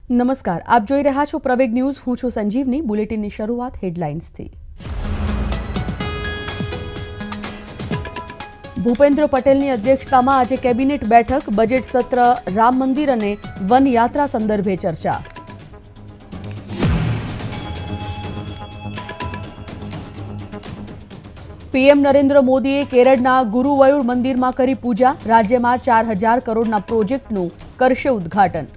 નમસ્કાર, આપ જોઈ રહ્યા છો પ્રવેગ ન્યૂઝ. હું છું સંજીવની. બુલેટિનની શરૂઆત હેડલાઇન્સથી. ભૂપેન્દ્ર પટેલની અધ્યક્ષતામાં આજે કેબિનેટ બેઠક, બજેટ સત્ર, રામ મંદિર અને વન યાત્રા સંદર્ભે ચર્ચા. પીએમ નરેન્દ્ર મોદીએ કેરળના ગુરુવયુર મંદિરમાં કરી પૂજા. રાજ્યમાં 4,000 કરોડના પ્રોજેક્ટનું કરશે ઉદ્ઘાટન.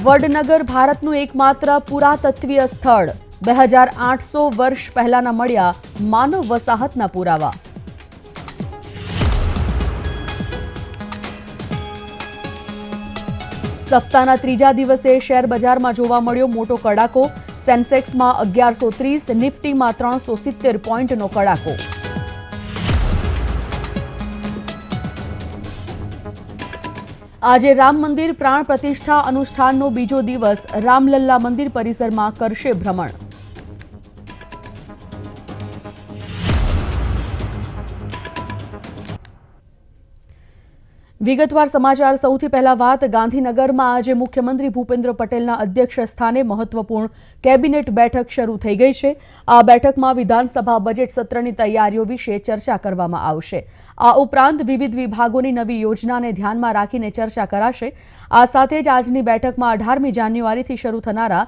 વડનગર ભારતનું એકમાત્ર પુરાતત્વીય સ્થળ. 2800 વર્ષ પહેલાના મળ્યા માનવ વસાહતના પુરાવા. સપ્તાહના ત્રીજા દિવસે શેર બજારમાં જોવા મળ્યો મોટો કડાકો. સેન્સેક્સમાં 1130, નિફ્ટીમાં 370 પોઈન્ટનો કડાકો. આજે રામ મંદિર પ્રાણ પ્રતિષ્ઠા અનુષ્ઠાનનો બીજો દિવસ. રામલલ્લા મંદિર પરિસરમાં કરશે ભ્રમણ. વિગતવાર સમાચાર. સૌથી પહેલા વાત ગાંધીનગરમાં આજે મુખ્યમંત્રી ભૂપેન્દ્ર પટેલના અધ્યક્ષ સ્થાને મહત્વપૂર્ણ કેબિનેટ બેઠક શરૂ થઈ ગઈ છે. આ બેઠકમાં વિધાનસભા બજેટ સત્રની તૈયારીઓ વિશે ચર્ચા કરવામાં આવશે. આ ઉપરાંત વિવિધ વિભાગોની નવી યોજનાને ધ્યાનમાં રાખીને ચર્ચા કરાશે. આ સાથે જ આજની બેઠકમાં 18મી જાન્યુઆરીથી શરૂ થનારા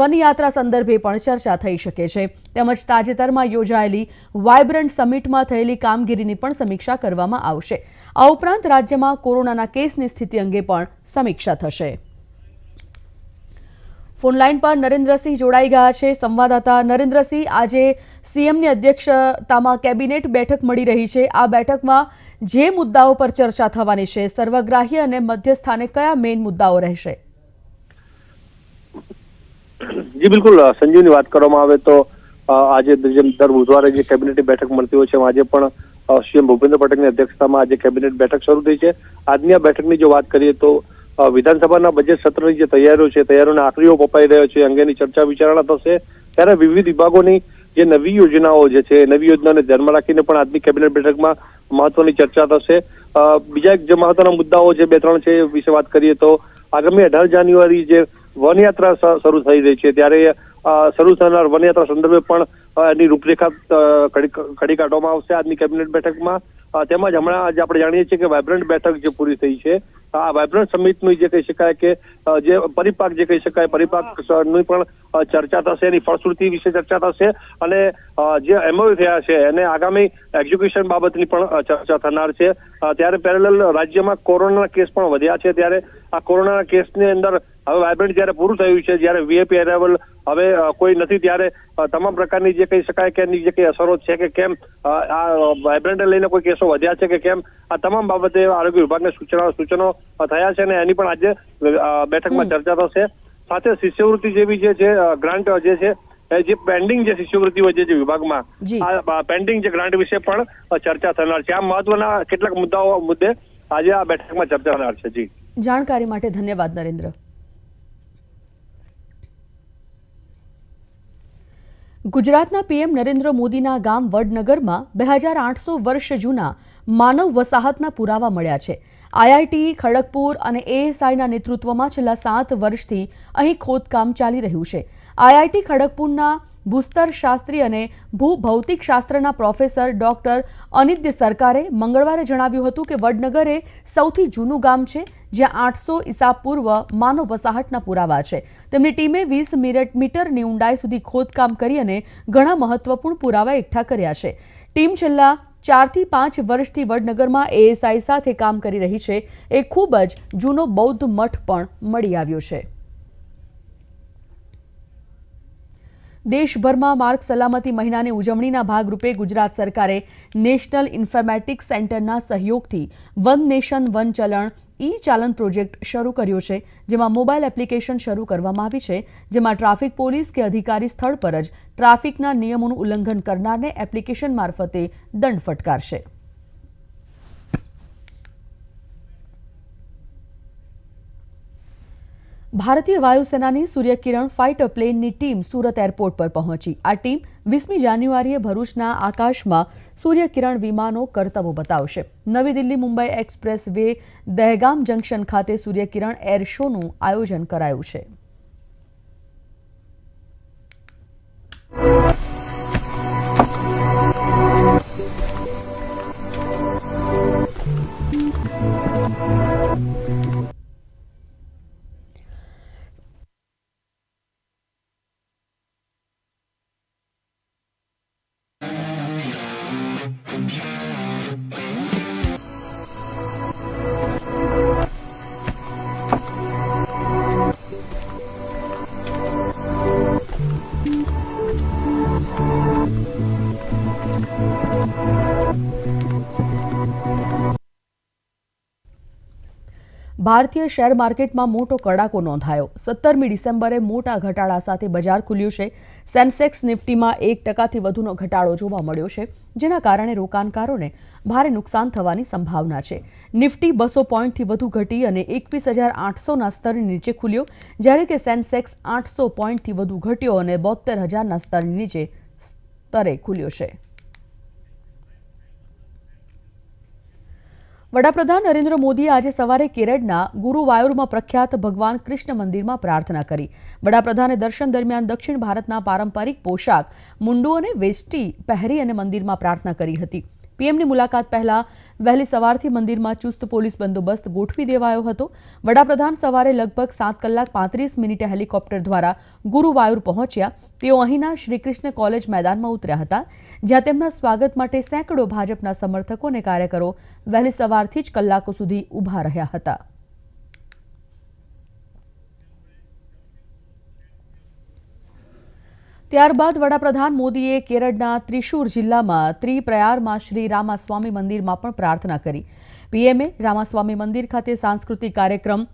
વનયાત્રા સંદર્ભે પણ ચર્ચા થઈ શકે છે. તેમજ તાજેતરમાં યોજાયેલી વાયબ્રન્ટ સમિટમાં થયેલી કામગીરીની પણ સમીક્ષા કરવામાં આવશે. આ ઉપરાંત રાજ્યમાં કોરોનાના કેસની સ્થિતિ અંગે પણ સમીક્ષા થશે. ફોનલાઈન પર નરેન્દ્રસિંહ જોડાઈ ગયા છે. સંવાદદાતા નરેન્દ્રસિંહ, આજે સીએમની અધ્યક્ષતામાં કેબિનેટ બેઠક મળી રહી છે. આ બેઠકમાં જે મુદ્દાઓ પર ચર્ચા થવાની છે, સર્વગ્રાહી અને મધ્યસ્થાને કયા મેઇન મુદ્દાઓ રહેશે? જી બિલકુલ, સંજીવની વાત કરવામાં આવે તો આજે દર બુધવારે જે કેબિનેટની બેઠક મળતી હોય છે, આજે પણ સીએમ ભૂપેન્દ્ર પટેલની અધ્યક્ષતામાં આજે કેબિનેટ બેઠક શરૂ થઈ છે. આજની આ બેઠકની જો વાત કરીએ તો વિધાનસભાના બજેટ સત્રની જે તૈયારીઓ છે, તૈયારીઓના આખરીઓ પપાઈ રહ્યો છે, અંગેની ચર્ચા વિચારણા થશે. ત્યારે વિવિધ વિભાગોની જે નવી યોજનાઓ જે છે, નવી યોજનાઓને ધ્યાનમાં રાખીને પણ આજની કેબિનેટ બેઠકમાં મહત્વની ચર્ચા થશે. બીજા એક જે મહત્વના મુદ્દાઓ જે 2-3 છે એ વિશે વાત કરીએ તો આગામી 18 જાન્યુઆરી જે વનયાત્રા શરૂ થઈ રહી છે, ત્યારે શરૂ થનાર વનયાત્રા સંદર્ભે પણ એની રૂપરેખા ઘડી કાઢવામાં આવશે આજની કેબિનેટ બેઠકમાં. તેમજ હમણાં આજે આપણે જાણીએ છીએ કે વાયબ્રન્ટ બેઠક જે પૂરી થઈ છે, આ વાયબ્રન્ટ સમિટનું જે કહી શકાય કે જે પરિપાક જે કહી શકાય, પરિપાકની પણ ચર્ચા થશે, એની ફળશ્રુતિ વિશે ચર્ચા થશે અને જે એમઓયુ થયા છે એને આગામી એક્ઝિક્યુશન બાબતની પણ ચર્ચા થનાર છે. ત્યારે પેરેલલ રાજ્યમાં કોરોનાના કેસ પણ વધ્યા છે. ત્યારે આ કોરોનાના કેસની અંદર હવે વાયબ્રન્ટ જ્યારે પૂરું થયું છે, જ્યારે વીઆઈપી અરાઇવલ હવે કોઈ નથી, ત્યારે તમામ પ્રકારની જે કહી શકાય કે એની જે કઈ અસરો છે કે કેમ આ વાયબ્રન્ટને લઈને કોઈ કેસો વધ્યા છે કે કેમ, આ તમામ બાબતે આરોગ્ય વિભાગને સૂચનો થયા છે અને એની પણ આજે બેઠકમાં ચર્ચા થશે. સાથે શિષ્યવૃત્તિ જેવી જે છે ગ્રાન્ટ જે છે, જે પેન્ડિંગ જે શિષ્યવૃત્તિ હોય છે વિભાગમાં, આ પેન્ડિંગ જે ગ્રાન્ટ વિશે પણ ચર્ચા થનાર છે. આ મહત્વના કેટલાક મુદ્દે આજે આ બેઠકમાં ચર્ચા થનાર છે. જી, જાણકારી માટે ધન્યવાદ નરેન્દ્ર. ગુજરાતના પીએમ નરેન્દ્ર મોદીના ગામ વડનગરમાં 2800 વર્ષ જૂના માનવ વસાહતના પુરાવા મળ્યા છે. આઈઆઈટી ખડગપુર અને એએસઆઈના નેતૃત્વમાં છેલ્લા 7 વર્ષથી અહીં ખોદકામ ચાલી રહ્યું છે. આઈઆઈટી ખડગપુરના ભૂસ્તર શાસ્ત્રી અને ભૂભૌતિક શાસ્ત્રના પ્રોફેસર ડોક્ટર અનિદ્ય સરકારે મંગળવારે જણાવ્યું હતું કે વડનગર એ સૌથી જૂનું ગામ છે જ્યાં 800 ઈસા પૂર્વ માનવ વસાહતના પુરાવા છે. તેમની ટીમે 20 મીટરની ઊંડાઈ સુધી ખોદકામ કરી અને ઘણા મહત્વપૂર્ણ પુરાવા એકઠા કર્યા છે. ટીમ છેલ્લા 4 થી 5 વર્ષથી વડનગરમાં એએસઆઈ સાથે કામ કરી રહી છે. એક ખૂબ જ જૂનો બૌદ્ધ મઠ પણ મળી આવ્યો છે. દેશભરમાં માર્ગ સલામતી મહિનાની ઉજવણીના ભાગરૂપે ગુજરાત સરકારે નેશનલ ઇન્ફોર્મેટિક્સ સેન્ટરના સહયોગથી વન નેશન વન ચલણ ચાલન પ્રોજેક્ટ શરૂ કર્યો છે, જેમાં મોબાઈલ એપ્લિકેશન શરૂ કરવામાં આવી છે, જેમાં ટ્રાફિક પોલીસ કે અધિકારી સ્થળ પર જ ટ્રાફિકના નિયમોનું ઉલ્લંઘન કરનારને એપ્લિકેશન મારફતે દંડ ફટકારશે. ભારતીય વાયુસેનાની સૂર્યકિરણ ફાઇટર પ્લેનની ટીમ સુરત એરપોર્ટ પર પહોંચી. આ ટીમ 20મી જાન્યુઆરીએ ભરૂચના આકાશમાં સૂર્યકિરણ વિમાનો કરતબો બતાવશે. નવી Delhi Mumbai expressway Dehgam junction ખાતે સૂર્યકિરણ એર શોનું આયોજન કરાયું છે. ભારતીય શેર માર્કેટમાં મોટો કડાકો નોંધાયો. 17મી ડિસેમ્બરે મોટા ઘટાડા સાથે બજાર ખુલ્યું છે. સેન્સેક્સ નિફ્ટીમાં 1%થી વધુનો ઘટાડો જોવા મળ્યો છે, જેના કારણે રોકાણકારોને ભારે નુકસાન થવાની સંભાવના છે. નિફ્ટી 200 પોઈન્ટથી વધુ ઘટી અને 21,800ના સ્તરની નીચે ખુલ્યો, જ્યારે કે સેન્સેક્સ 800 પોઈન્ટથી વધુ ઘટ્યો અને 72,000ના સ્તરની નીચે સ્તરે ખુલ્યો છે. વડાપ્રધાન નરેન્દ્ર મોદીએ આજે સવારે કેરળના ગુરુવાયુરમાં પ્રખ્યાત ભગવાન કૃષ્ણ મંદિરમાં પ્રાર્થના કરી. વડાપ્રધાને દર્શન દરમિયાન દક્ષિણ ભારતના પારંપરિક પોશાક મુંડુ અને વેષ્ટી પહેરી અને મંદિરમાં પ્રાર્થના કરી હતી. પીએમની મુલાકાત પહેલા વહેલી સવારથી મંદિરમાં ચુસ્ત પોલીસ બંદોબસ્ત ગોઠવી દેવાયો હતો. વડાપ્રધાન સવારે લગભગ 7:35 હેલિકોપ્ટર દ્વારા ગુરુવાયુર પહોંચ્યા. તેઓ અહીંના શ્રીકૃષ્ણ કોલેજ મેદાનમાં ઉતર્યા હતા, જ્યાં તેમના સ્વાગત માટે સેંકડો ભાજપના સમર્થકો અને કાર્યકરો વહેલી સવારથી જ કલાકો સુધી ઊભા રહ્યા હતા. ત્યારબાદ વડાપ્રધાન મોદીએ કેરળના ત્રિશુર જિલ્લામાં ત્રિપ્રયારમાં શ્રી રામાસ્વામી મંદિરમાં પણ પ્રાર્થના કરી. પીએમએ રામાસ્વામી મંદિર ખાતે સાંસ્કૃતિક કાર્યક્રમ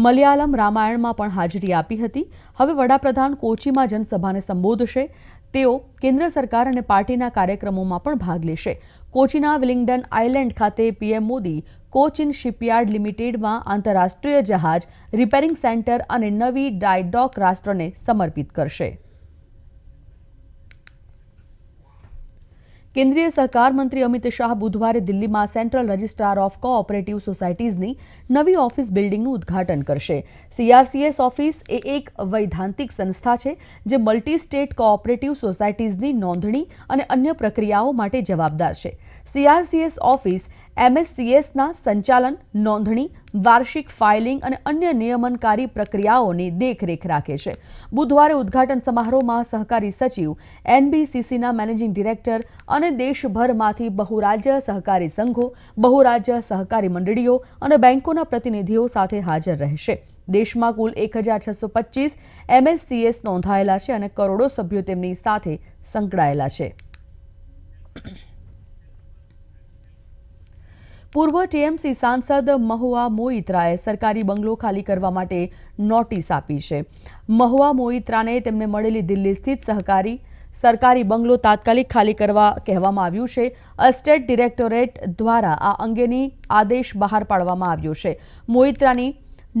મલયાલમ રામાયણમાં પણ હાજરી આપી હતી. હવે વડાપ્રધાન કોચીમાં જનસભાને સંબોધશે. તેઓ કેન્દ્ર સરકાર અને પાર્ટીના કાર્યક્રમોમાં પણ ભાગ લેશે. કોચીના વિલિંગડન આઇલેન્ડ ખાતે પીએમ મોદી કોચિન શિપયાર્ડ લિમિટેડમાં આંતરરાષ્ટ્રીય જહાજ રિપેરિંગ સેન્ટર અને નવી ડ્રાય ડોક રાષ્ટ્રને સમર્પિત કરશે. કેન્દ્રીય સહકાર મંત્રી અમિત શાહ બુધવારે દિલ્હીમાં સેન્ટ્રલ રજિસ્ટ્રાર ઓફ કોઓપરેટિવ સોસાયટીઝની નવી ઓફિસ બિલ્ડિંગનું ઉદ્ઘાટન કરશે. CRCS ઓફિસ એ એક વૈધાનિક સંસ્થા છે જે મલ્ટી સ્ટેટ કોઓપરેટિવ સોસાયટીઝની નોંધણી અને અન્ય પ્રક્રિયાઓ માટે જવાબદાર છે. CRCS ઓફિસ MSCSના સંચાલન, નોંધણી, વાર્ષિક ફાઇલિંગ અને અન્ય નિયમનકારી પ્રક્રિયાઓની દેખરેખ રાખે છે. બુધવારે ઉદ્ઘાટન સમારોહમાં સહકારી સચિવ, NBCCના મેનેજિંગ ડિરેક્ટર અને દેશભરમાંથી બહુરાજ્ય સહકારી સંઘો, બહુરાજ્ય સહકારી મંડળીઓ અને બેંકોના પ્રતિનિધિઓ સાથે હાજર રહેશે. દેશમાં કુલ 1,625 MSCS નોંધાયેલા છે અને કરોડો સભ્યો તેમની સાથે સંકળાયેલા છે. પૂર્વ ટીએમસી સાંસદ મહુઆ મોઇત્રાએ સરકારી બંગલો ખાલી કરવા માટે નોટિસ આપી છે. મહુઆ મોઇત્રાને તેમને મળેલી દિલ્હી સ્થિત સરકારી બંગલો તાત્કાલિક ખાલી કરવા કહેવામાં આવ્યું છે. એસ્ટેટ ડિરેક્ટોરેટ દ્વારા આ અંગેની આદેશ બહાર પાડવામાં આવ્યો છે. મોઇત્રાની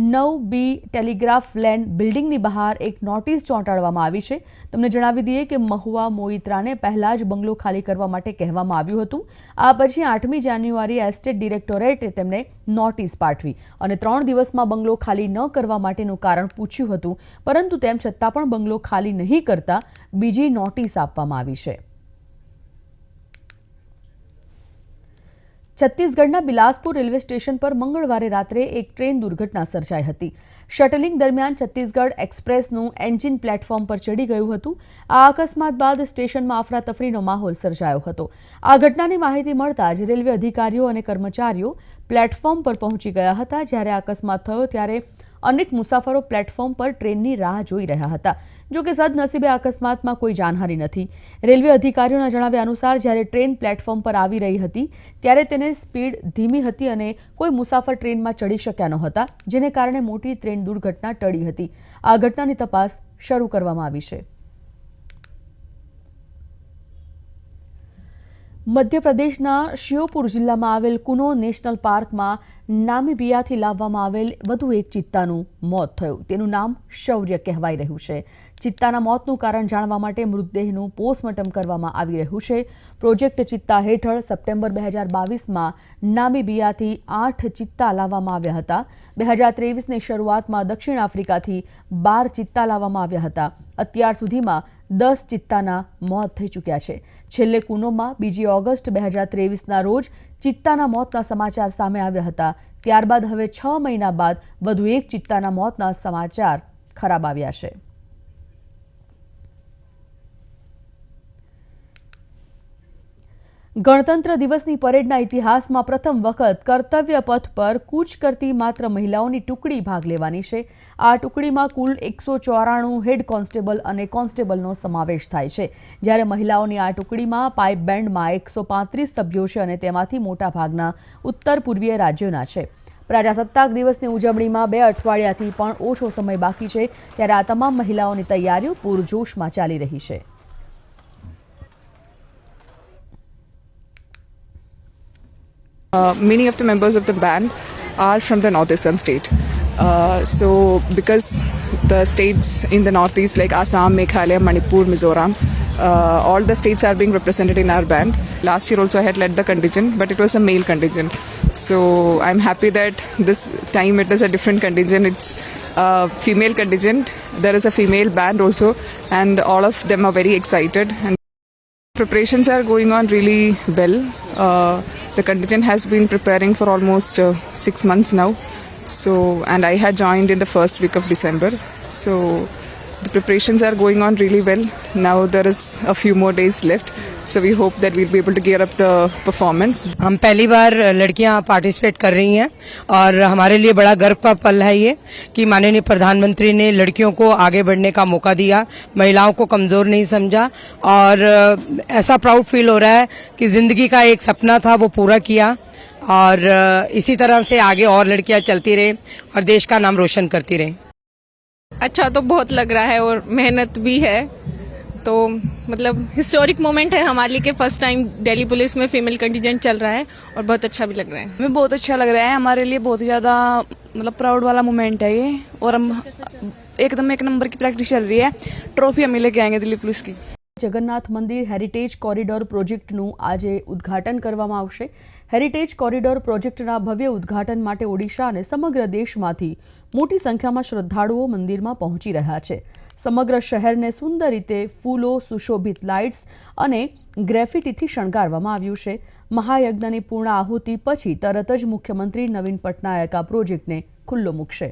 9B ટેલિગ્રાફ લેન બિલ્ડિંગની બહાર એક નોટિસ ચોંટાડવામાં આવી છે. તમને જણાવી દઈએ કે મહુઆ મોઇત્રાને પહેલા જ બંગલો ખાલી કરવા માટે કહેવામાં આવ્યું હતું. આ પછી 8મી જાન્યુઆરીએ એસ્ટેટ ડિરેક્ટોરેટે તેમને નોટિસ પાઠવી અને 3 દિવસમાં બંગલો ખાલી ન કરવા માટેનું કારણ પૂછ્યું હતું, પરંતુ તેમ છતાં પણ બંગલો ખાલી નહીં કરતા બીજી નોટિસ આપવામાં આવી છે. છત્તીસગઢના બિલાસપુર રેલવે સ્ટેશન પર મંગળવારે રાત્રે એક ટ્રેન દુર્ઘટના સર્જાઈ હતી. શટલિંગ દરમિયાન છત્તીસગઢ એક્સપ્રેસનું એન્જિન પ્લેટફોર્મ પર ચડી ગયું હતું. આ અકસ્માત બાદ સ્ટેશનમાં અફરાતફરીનો માહોલ સર્જાયો હતો. આ ઘટનાની માહિતી મળતા જ રેલવે અધિકારીઓ અને કર્મચારીઓ પ્લેટફોર્મ પર પહોંચી ગયા હતા. જ્યારે અકસ્માત થયો ત્યારે અનેક મુસાફરો પ્લેટફોર્મ પર ટ્રેનની રાહ જોઈ રહ્યા હતા. જોકે સદનસીબે અકસ્માતમાં કોઈ જાનહાનિ નથી. રેલવે અધિકારીઓના જણાવ્યા અનુસાર જ્યારે ટ્રેન પ્લેટફોર્મ પર આવી રહી હતી ત્યારે તેની સ્પીડ ધીમી હતી અને કોઈ મુસાફર ટ્રેનમાં ચડી શક્યા નહોતા, જેને કારણે મોટી ટ્રેન દુર્ઘટના ટળી હતી. આ ઘટનાની તપાસ શરૂ કરવામાં આવી છે. મધ્યપ્રદેશના શ્યોપુર જિલ્લામાં આવેલ કુનો નેશનલ પાર્કમાં નામીબિયાથી લાવવામાં આવેલ વધુ એક ચિત્તાનું મોત થયું. તેનું નામ શૌર્ય કહેવાઈ રહ્યું છે. ચિત્તાના મોતનું કારણ જાણવા માટે મૃતદેહનું પોસ્ટમોર્ટમ કરવામાં આવી રહ્યું છે. પ્રોજેક્ટ ચિત્તા હેઠળ સપ્ટેમ્બર 2022માં નામીબિયાથી 8 ચિત્તા લાવવામાં આવ્યા હતા. 2023ની શરૂઆતમાં દક્ષિણ આફ્રિકાથી 12 ચિત્તા લાવવામાં આવ્યા હતા. અત્યાર સુધીમાં 10 ચિત્તાના મોત થઈ ચૂક્યા છે. છેલ્લે કુનોમાં 2 ઓગસ્ટ 2023ના રોજ ચિત્તાના મોતના સમાચાર સામે આવ્યા હતા. ત્યારબાદ હવે 6 મહિના બાદ વધુ એક ચિત્તાના મોતના સમાચાર ખરાબ આવ્યા છે. ગણતંત્ર દિવસની પરેડના ઇતિહાસમાં પ્રથમ વખત કર્તવ્ય પથ પર કૂચ કરતી માત્ર મહિલાઓની ટુકડી ભાગ લેવાની છે. આ ટુકડીમાં કુલ 194 હેડ કોન્સ્ટેબલ અને કોન્સ્ટેબલનો સમાવેશ થાય છે. જ્યારે મહિલાઓની આ ટુકડીમાં પાઇપ બેન્ડમાં 135 સભ્યો છે અને તેમાંથી મોટાભાગના ઉત્તર પૂર્વીય રાજ્યોના છે. પ્રજાસત્તાક દિવસની ઉજવણીમાં 2 અઠવાડિયાથી પણ ઓછો સમય બાકી છે, ત્યારે આ તમામ મહિલાઓની તૈયારીઓ પૂરજોશમાં ચાલી રહી છે. Many of the members of the band are from the northeastern state. So because the states in the northeast like Assam, Meghalaya, Manipur, Mizoram, all the states are being represented in our band. Last year also I had led the contingent, but it was a male contingent. So I'm happy that this time it is a different contingent. It's a female contingent. There is a female band also, and all of them are very excited. And preparations are going on really well. The contingent has been preparing for almost 6 months now. So, and I had joined in the first week of December. So, the preparations are going on really well. Now there is a few more days left. So we hope that we'll be able to gear up the performance. हम पहली बार लड़कियां participate कर रही हैं और हमारे लिए बड़ा गर्व का पल है ये कि माननीय प्रधानमंत्री ने लड़कियों को आगे बढ़ने का मौका दिया, महिलाओं को कमजोर नहीं समझा और ऐसा प्राउड फील हो रहा है कि जिंदगी का एक सपना था वो पूरा किया और इसी तरह से आगे और लड़कियां चलती रहे और देश का नाम रोशन करती रहे. अच्छा तो बहुत लग रहा है और मेहनत भी है, तो मतलब हिस्टोरिक मोमेंट है हमारे लिए कि फर्स्ट टाइम दिल्ली पुलिस में फीमेल कंटिजेंट चल रहा है और बहुत अच्छा भी लग रहा है. हमें बहुत अच्छा लग रहा है. हमारे लिए बहुत ज़्यादा मतलब प्राउड वाला मोमेंट है ये और हम एकदम एक नंबर की प्रैक्टिस चल रही है. ट्रॉफी हम लेके आएंगे दिल्ली पुलिस की. જગન્નાથ મંદિર હેરિટેજ કોરિડોર પ્રોજેક્ટનું આજે ઉદ્ઘાટન કરવામાં આવશે. હેરિટેજ કોરિડોર પ્રોજેક્ટના ભવ્ય ઉદ્ઘાટન માટે ઓડિશા અને સમગ્ર દેશમાંથી મોટી સંખ્યામાં શ્રદ્ધાળુઓ મંદિરમાં પહોંચી રહ્યા છે. સમગ્ર શહેરને સુંદર રીતે ફૂલો, સુશોભિત લાઇટ્સ અને ગ્રેફિટીથી શણગારવામાં આવ્યું છે. મહાયજ્ઞની પૂર્ણ આહુતિ પછી તરત જ મુખ્યમંત્રી નવીન પટનાયક આ પ્રોજેક્ટને ખુલ્લો મૂકશે.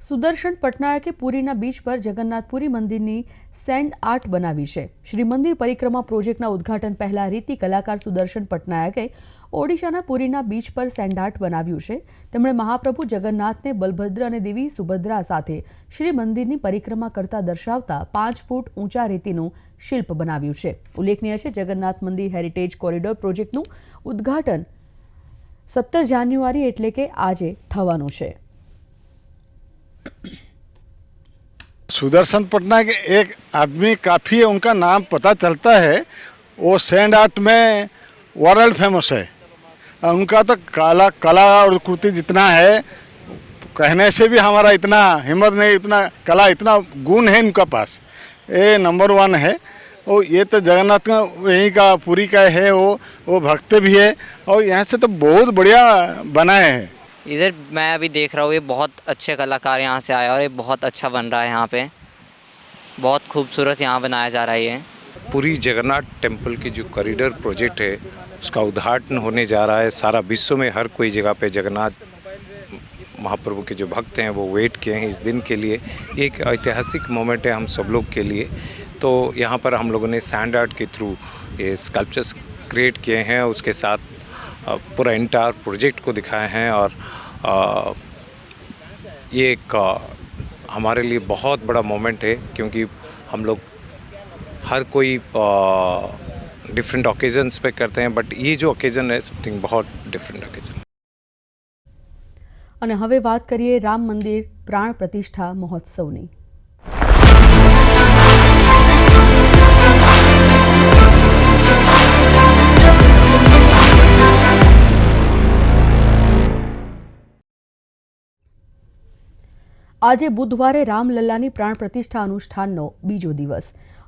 સુદર્શન પટનાયકે પુરીના બીચ પર જગન્નાથપુરી મંદિરની સેન્ડ આર્ટ બનાવી છે. શ્રી મંદિર પરિક્રમા પ્રોજેક્ટના ઉદ્ઘાટન પહેલા રીતિ કલાકાર સુદર્શન પટનાયકે ઓડિશાના પુરીના બીચ પર સેન્ડ આર્ટ બનાવ્યું છે. તેમણે મહાપ્રભુ જગન્નાથને બલભદ્ર અને દેવી સુભદ્રા સાથે શ્રી મંદિરની પરિક્રમા કરતા દર્શાવતા 5 ફૂટ ઊંચા રેતીનું શિલ્પ બનાવ્યું છે. ઉલ્લેખનીય છે, જગન્નાથ મંદિર હેરિટેજ કોરિડોર પ્રોજેક્ટનું ઉદ્ઘાટન 17 જાન્યુઆરી એટલે કે આજે થવાનું છે. सुदर्शन पटनायक एक आदमी काफ़ी उनका नाम पता चलता है, वो सैंड आर्ट में वर्ल्ड फेमस है. उनका तो कला और कृति जितना है कहने से भी हमारा इतना हिम्मत नहीं, इतना कला, इतना गुण है इनका पास, ये नंबर 1 है. और ये तो जगन्नाथ का यहीं का पुरी का है, वो भक्त भी है और यहाँ से तो बहुत बढ़िया बनाए हैं. इधर मैं अभी देख रहा हूँ, ये बहुत अच्छे कलाकार यहाँ से आए और ये बहुत अच्छा बन रहा है. यहाँ पे बहुत खूबसूरत यहाँ बनाया जा रहा है. ये पूरी जगन्नाथ टेम्पल की जो कॉरिडोर प्रोजेक्ट है उसका उद्घाटन होने जा रहा है. सारा विश्व में हर कोई जगह पे जगन्नाथ महाप्रभु के जो भक्त हैं वो वेट किए हैं इस दिन के लिए. एक ऐतिहासिक मोमेंट है हम सब लोग के लिए. तो यहाँ पर हम लोगों ने सैंड आर्ट के थ्रू ये स्कल्पचर्स क्रिएट किए हैं, उसके साथ पूरा एंटायर प्रोजेक्ट को दिखाए हैं और ये एक हमारे लिए बहुत बड़ा मोमेंट है क्योंकि हम लोग हर कोई डिफरेंट ओकेजन्स पे करते हैं, बट ये जो ओकेजन है समथिंग बहुत डिफरेंट ओकेजन. અને હવે વાત કરીએ રામ મંદિર પ્રાણ પ્રતિષ્ઠા મહોત્સવની. આજે બુધવારે રામલલ્લાની પ્રાણ પ્રતિષ્ઠા અનુષ્ઠાનનો બીજો દિવસ.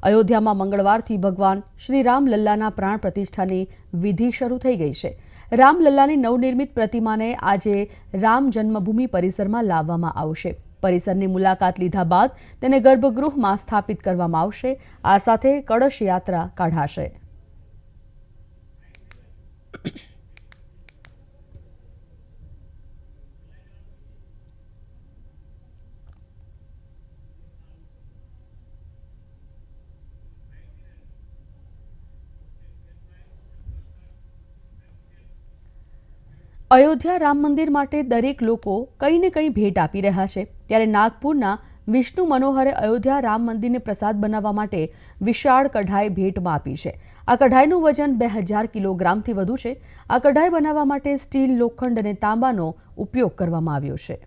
અયોધ્યામાં મંગળવારથી ભગવાન શ્રી રામલલ્લાના પ્રાણ પ્રતિષ્ઠાની વિધિ શરૂ થઈ ગઈ છે. રામલલ્લાની નવનિર્મિત પ્રતિમાને આજે રામ જન્મભૂમિ પરિસરમાં લાવવામાં આવશે. પરિસરની મુલાકાત લીધા બાદ તેને ગર્ભગૃહમાં સ્થાપિત કરવામાં આવશે. આ સાથે કળશ યાત્રા કાઢાશે. અયોધ્યા રામ મંદિર માટે દરેક લોકો કંઈ ને કંઈ ભેટ આપી રહ્યા છે. ત્યારે નાગપુરના વિષ્ણુ મનોહરે અયોધ્યા રામ મંદિરને પ્રસાદ બનાવવા માટે વિશાળ કઢાઈ ભેટમાં આપી છે. આ કઢાઈનું વજન 2000 કિલોગ્રામથી વધુ છે. આ કઢાઈ બનાવવા માટે સ્ટીલ, લોખંડ અને તાંબાનો ઉપયોગ કરવામાં આવ્યો છે.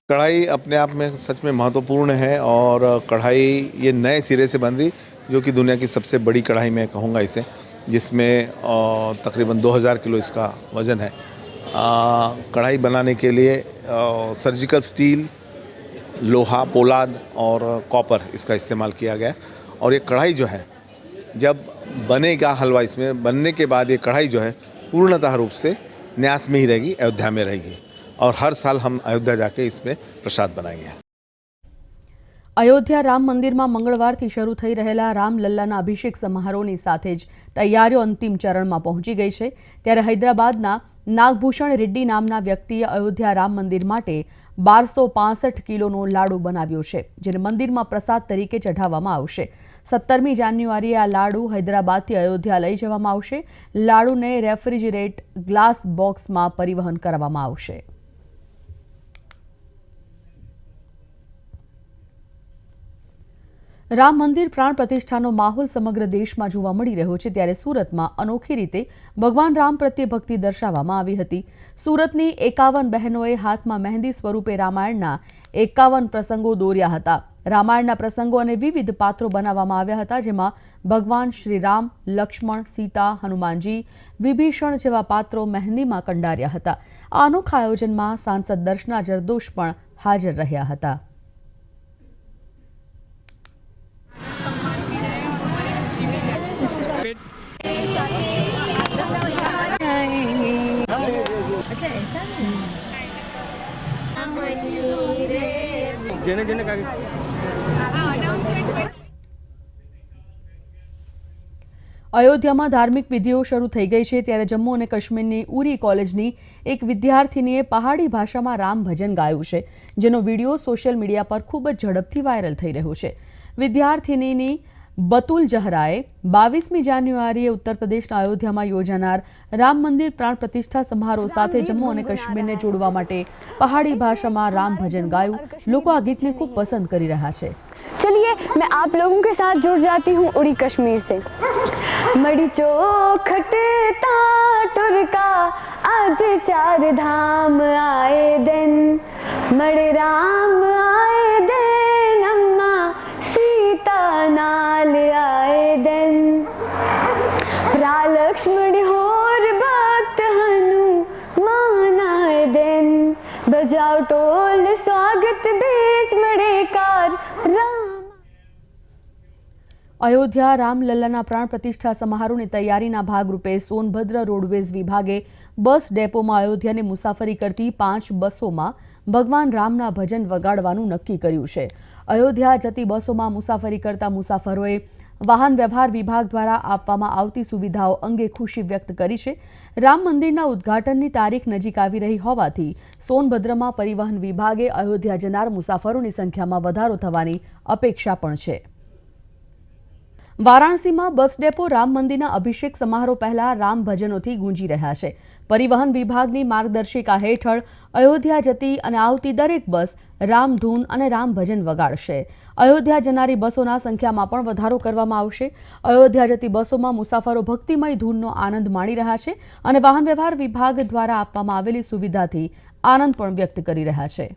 कढ़ाई अपने आप में सच में महत्वपूर्ण है और कढ़ाई ये नए सिरे से बन रही जो कि दुनिया की सबसे बड़ी कढ़ाई मैं कहूँगा इसे, जिसमें तकरीबन 2000 किलो इसका वज़न है. कढ़ाई बनाने के लिए सर्जिकल स्टील, लोहा, पोलाद और कॉपर इसका इस्तेमाल किया गया. और ये कढ़ाई जो है जब बनेगा हलवा, इसमें बनने के बाद ये कढ़ाई जो है पूर्णतः रूप से न्यास में ही रहेगी, अयोध्या में रहेगी. और हर साल हम अयोध्या जाके इसमें प्रसाद बनाएंगे. અયોધ્યા રામ મંદિરમાં મંગળવારથી શરૂ થઈ રહેલા રામલલ્લાના અભિષેક સમારોહની સાથે જ તૈયારીઓ અંતિમ ચરણમાં પહોંચી ગઈ છે. ત્યારે હૈદરાબાદના નાગભૂષણ રેડ્ડી નામના વ્યક્તિએ અયોધ્યા રામ મંદિર માટે 1265 કિલોનો લાડુ બનાવ્યો છે, જેને મંદિરમાં પ્રસાદ તરીકે ચઢાવવામાં આવશે. 17મી જાન્યુઆરીએ આ લાડુ હૈદરાબાદથી અયોધ્યા લઈ જવામાં આવશે. લાડુને રેફ્રિજરેટ ગ્લાસ બોક્સમાં પરિવહન કરવામાં આવશે. રામ મંદિર પ્રાણ પ્રતિષ્ઠાનો માહોલ સમગ્ર દેશમાં જોવા મળી રહ્યો છે. ત્યારે સુરતમાં અનોખી રીતે ભગવાન રામ પ્રત્યે ભક્તિ દર્શાવવામાં આવી હતી. સુરતની 51 બહેનોએ હાથમાં મહેંદી સ્વરૂપે રામાયણના 51 પ્રસંગો દોર્યા હતા. રામાયણના પ્રસંગો અને વિવિધ પાત્રો બનાવવામાં આવ્યા હતા, જેમાં ભગવાન શ્રી રામ, લક્ષ્મણ, સીતા, હનુમાનજી, વિભીષણ જેવા પાત્રો મહેંદીમાં કંડાર્યા હતા. આ અનોખા આયોજનમાં સાંસદ દર્શના જરદોશ પણ હાજર રહ્યા હતા. અયોધ્યામાં ધાર્મિક વિધિઓ શરૂ થઈ ગઈ છે. ત્યારે જમ્મુ અને કાશ્મીરની ઉરી કોલેજની એક વિદ્યાર્થીનીએ પહાડી ભાષામાં રામ ભજન ગાયું છે, જેનો વિડીયો સોશિયલ મીડિયા પર ખૂબ જ ઝડપથી વાયરલ થઈ રહ્યો છે. વિદ્યાર્થીનીની બતુલ જહરાએ 22મી જાન્યુઆરીએ ઉત્તર પ્રદેશના અયોધ્યામાં યોજાનાર રામ મંદિર પ્રાણ પ્રતિષ્ઠા સમારોહ સાથે જમ્મુ અને કાશ્મીરને જોડવા માટે પહાડી ભાષામાં રામ ભજન ગાયું. લોકો આ ગીતને ખૂબ પસંદ કરી રહ્યા છે. चलिए मैं आप लोगों के साथ जुड़ जाती हूँ उड़ी कश्मीर से. मड़ी चौखट टाटुर का आज 4 धाम आए दिन, मड़े राम आए दिन, अम्मा सीता नाल आए दिन, प्रा लक्ष्मण होर भक्त हनुमान आए दिन, बजाओ टोल स्वागत बीच मड़े कार राम. અયોધ્યા રામલલ્લાના પ્રાણ પ્રતિષ્ઠા સમારોહની તૈયારીના ભાગરૂપે સોનભદ્ર રોડવેઝ વિભાગે બસ ડેપોમાં અયોધ્યાની મુસાફરી કરતી 5 બસોમાં ભગવાન રામના ભજન વગાડવાનું નક્કી કર્યું છે. અયોધ્યા જતી બસોમાં મુસાફરી કરતા મુસાફરોએ વાહન વ્યવહાર વિભાગ દ્વારા આપવામાં આવતી સુવિધાઓ અંગે ખુશી વ્યક્ત કરી છે. રામ મંદિરના ઉદ્ઘાટનની તારીખ નજીક આવી રહી હોવાથી સોનભદ્રમાં પરિવહન વિભાગે અયોધ્યા જનાર મુસાફરોની સંખ્યામાં વધારો થવાની અપેક્ષા પણ છે. વારાણસીમાં બસ ડેપો રામ મંદિરના અભિષેક સમારોહ પહેલા રામ ભજનોથી ગુંજી રહ્યા છે. પરિવહન વિભાગની માર્ગદર્શિકા હેઠળ અયોધ્યા જતી અને આવતી દરેક બસ રામ ધૂન અને રામ ભજન વગાડશે. અયોધ્યા જનારી બસોના સંખ્યામાં પણ વધારો કરવામાં આવશે. અયોધ્યા જતી બસોમાં મુસાફરો ભક્તિમય ધૂનનો આનંદ માણી રહ્યા છે અને વાહન વ્યવહાર વિભાગ દ્વારા આપવામાં આવેલી સુવિધાથી આનંદ પણ વ્યક્ત કરી રહ્યા છે.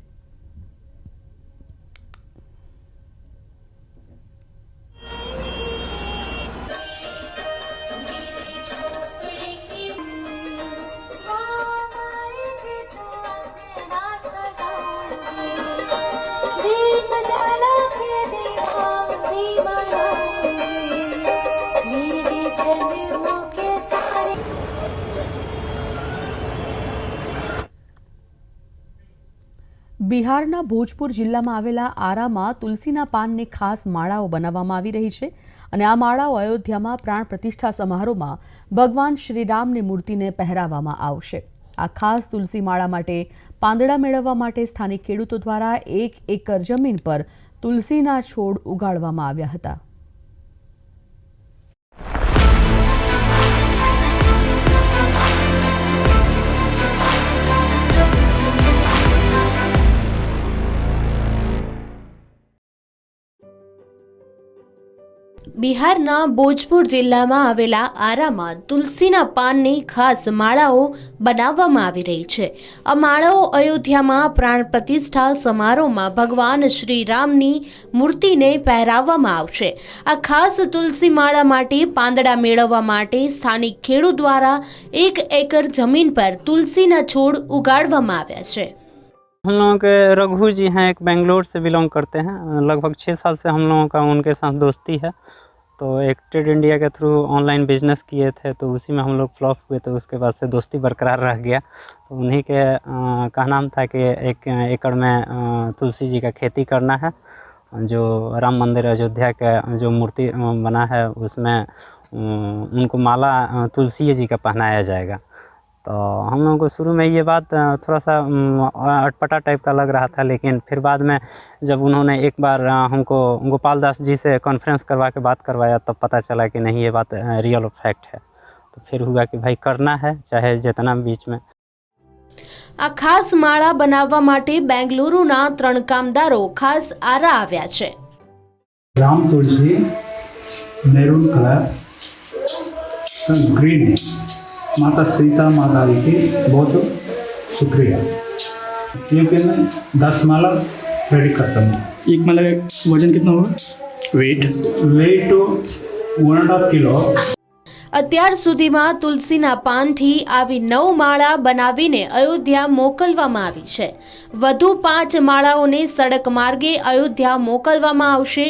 બિહારના ભોજપુર જિલ્લામાં આવેલા આરામાં તુલસીના પાનની ખાસ માળાઓ બનાવવામાં આવી રહી છે અને આ માળાઓ અયોધ્યામાં પ્રાણ પ્રતિષ્ઠા સમારોહમાં ભગવાન શ્રીરામની મૂર્તિને પહેરાવવામાં આવશે. આ ખાસ તુલસી માળા માટે પાંદડા મેળવવા માટે સ્થાનિક ખેડૂતો દ્વારા 1 એકર જમીન પર તુલસીના છોડ ઉગાડવામાં આવ્યા હતા. બિહારના ભોજપુર જિલ્લામાં આવેલા આરામાં તુલસીના પાનની ખાસ માળાઓ બનાવવામાં આવી રહી છે. આ માળાઓ અયોધ્યામાં પ્રાણ પ્રતિષ્ઠા સમારોહમાં ભગવાન શ્રી રામની મૂર્તિને પહેરાવવામાં આવશે. આ ખાસ તુલસી માળા માટે પાંદડા મેળવવા માટે સ્થાનિક ખેડૂત દ્વારા 1 એકર જમીન પર તુલસીના છોડ ઉગાડવામાં આવ્યા છે. हम लोगों के रघु जी हैं, एक बेंगलोर से बिलोंग करते हैं. लगभग 6 साल से हम लोगों का उनके साथ दोस्ती है. तो एक ट्रेड इंडिया के थ्रू ऑनलाइन बिजनेस किए थे, तो उसी में हम लोग फ्लॉप हुए, तो उसके बाद से दोस्ती बरकरार रह गया. तो उन्हीं के का नाम था कि 1 एकड़ में तुलसी जी का खेती करना है. जो राम मंदिर अयोध्या का जो मूर्ति बना है उसमें उनको माला तुलसी जी का पहनाया जाएगा. तो हम लोगों को शुरू में ये बात थोड़ा सा अटपटा टाइप का लग रहा था, लेकिन फिर बाद में जब उन्होंने एक बार हमको गोपाल दास जी से कॉन्फ्रेंस करवा के बात करवाया, तब पता चला कि नहीं, ये बात रियल फैक्ट है. तो फिर हुआ कि भाई करना है, चाहे जितना बीच में. આ ખાસ માળા બનાવવા માટે બેંગલુરુના 3 કામદારો ખાસ આરા આવ્યા છે. राम तुलसी मैरून कलर ग्रीन माता सीता माता की बहुत शुक्रिया. ये कि मैं 10 माला रेडी करता हूँ. एक माला वजन कितना होगा? Weight 1.5 kilo. અત્યાર સુધીમાં તુલસીના પાનથી આવી 9 માળા બનાવીને અયોધ્યા મોકલવામાં આવી છે. વધુ 5 માળાઓને સડક માર્ગે અયોધ્યા મોકલવામાં આવશે.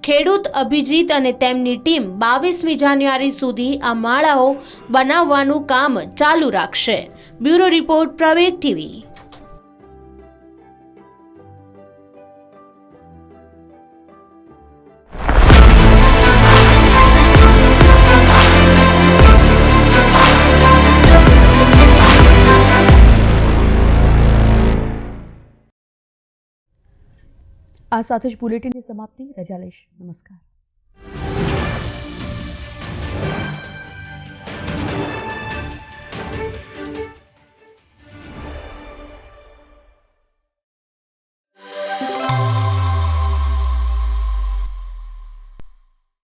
ખેડૂત અભિજીત અને તેમની ટીમ 22મી જાન્યુઆરી સુધી આ માળાઓ બનાવવાનું કામ ચાલુ રાખશે. બ્યુરો રિપોર્ટ, પ્રવેગ ટીવી. આ સાથે જ બુલેટિનની સમાપ્તિ. રજા લઈશ. નમસ્કાર.